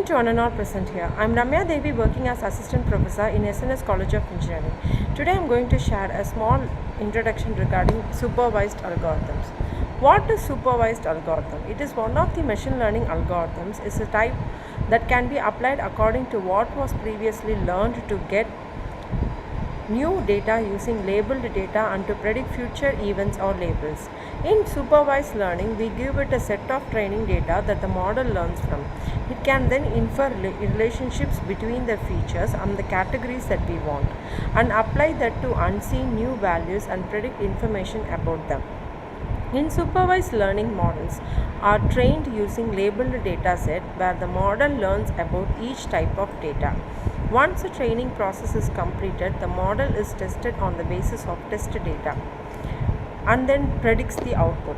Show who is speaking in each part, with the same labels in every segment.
Speaker 1: to one and all present here. I am Ramya Devi, working as Assistant Professor in SNS College of Engineering. Today I am going to share a small introduction regarding supervised algorithms. What is supervised algorithm? It is one of the machine learning algorithms. It's a type that can be applied according to what was previously learned to get new data using labeled data and to predict future events or labels. In supervised learning, we give it a set of training data that the model learns from. It can then infer relationships between the features and the categories that we want and apply that to unseen new values and predict information about them. In supervised learning, models are trained using labeled data set where the model learns about each type of data. Once the training process is completed, the model is tested on the basis of test data and then predicts the output.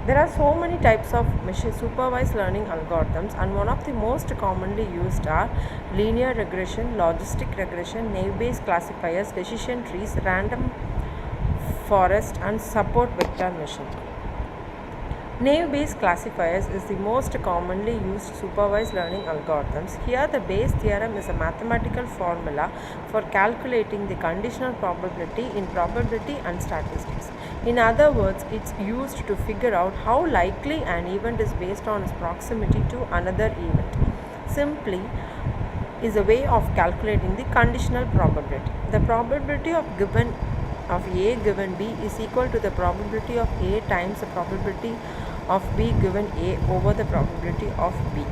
Speaker 1: There are so many types of supervised learning algorithms, and one of the most commonly used are linear regression, logistic regression, naive-Bayes classifiers, decision trees, random forest, and support vector machine. Naive-Bayes classifiers is the most commonly used supervised learning algorithms. Here the Bayes theorem is a mathematical formula for calculating the conditional probability in probability and statistics. In other words, it's used to figure out how likely an event is based on its proximity to another event. Simply is a way of calculating the conditional probability. The probability of A given B is equal to the probability of A times the probability of B given A over the probability of B.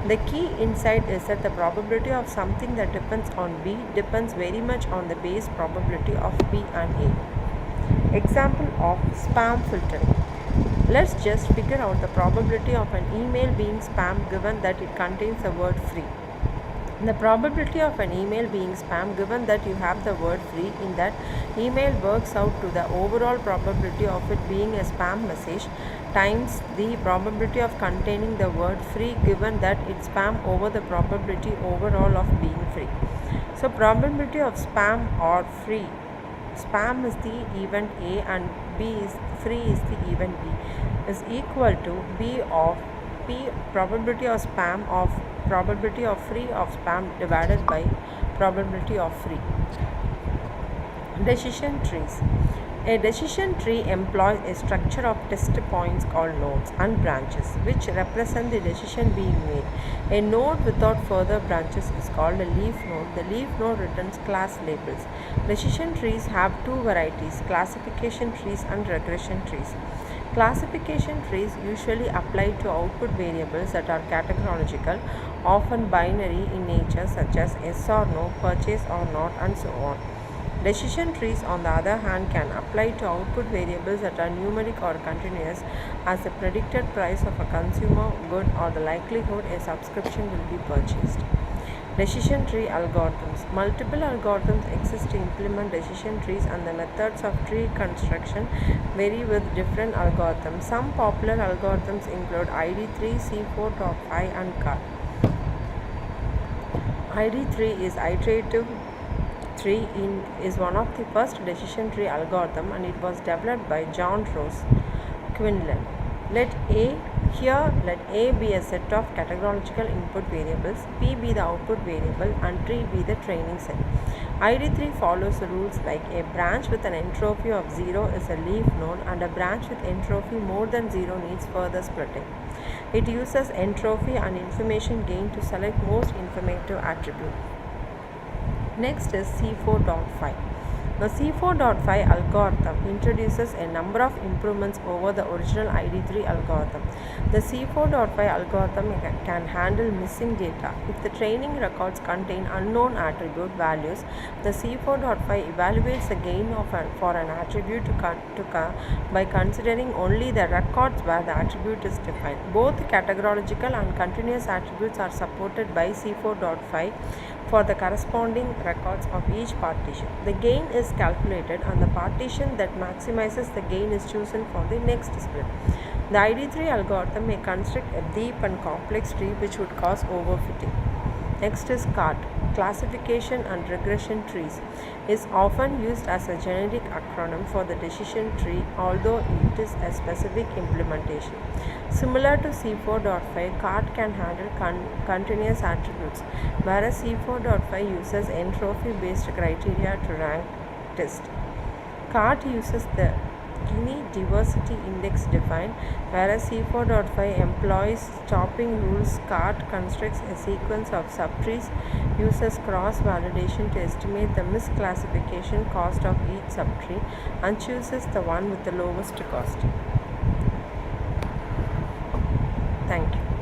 Speaker 1: The key insight is that the probability of something that depends on B depends very much on the base probability of B and A. Example of spam filtering. Let's just figure out the probability of an email being spam given that it contains the word free. The probability of an email being spam given that you have the word free in that email works out to the overall probability of it being a spam message times the probability of containing the word free given that it's spam over the probability overall of being free. So probability of spam or free, spam is the event A and free is the event B, is equal to B of P probability of spam of probability of free of spam divided by probability of free. Decision trees. A decision tree employs a structure of test points called nodes and branches which represent the decision being made. A node without further branches is called a leaf node. The leaf node returns class labels. Decision trees have two varieties, classification trees and regression trees. Classification trees usually apply to output variables that are categorical, often binary in nature, such as yes or no, purchase or not, and so on. Decision trees, on the other hand, can apply to output variables that are numeric or continuous, as the predicted price of a consumer good or the likelihood a subscription will be purchased. Decision tree algorithms. Multiple algorithms exist to implement decision trees, and the methods of tree construction vary with different algorithms. Some popular algorithms include ID3, C4.5, and CAR. ID3 is iterative tree is one of the first decision tree algorithm, and it was developed by John Ross Quinlan. Let A be a set of categorical input variables, P be the output variable, and tree be the training set. ID3 follows the rules like a branch with an entropy of 0 is a leaf node, and a branch with entropy more than 0 needs further splitting. It uses entropy and information gain to select most informative attribute. Next is C4.5. The C4.5 algorithm introduces a number of improvements over the original ID3 algorithm. The C4.5 algorithm can handle missing data. If the training records contain unknown attribute values, the C4.5 evaluates the gain for an attribute by considering only the records where the attribute is defined. Both categorical and continuous attributes are supported by C4.5 for the corresponding records of each partition. The gain is calculated, and the partition that maximizes the gain is chosen for the next split. The ID3 algorithm may construct a deep and complex tree which would cause overfitting. Next is CART. classification and regression trees, is often used as a generic acronym for the decision tree, although it is a specific implementation. Similar to C4.5, CART can handle continuous attributes, whereas C4.5 uses entropy-based criteria to rank tests. CART uses the Gini diversity index defined, whereas C4.5 employs chopping rules. CART constructs a sequence of subtrees, uses cross-validation to estimate the misclassification cost of each subtree, and chooses the one with the lowest cost. Thank you.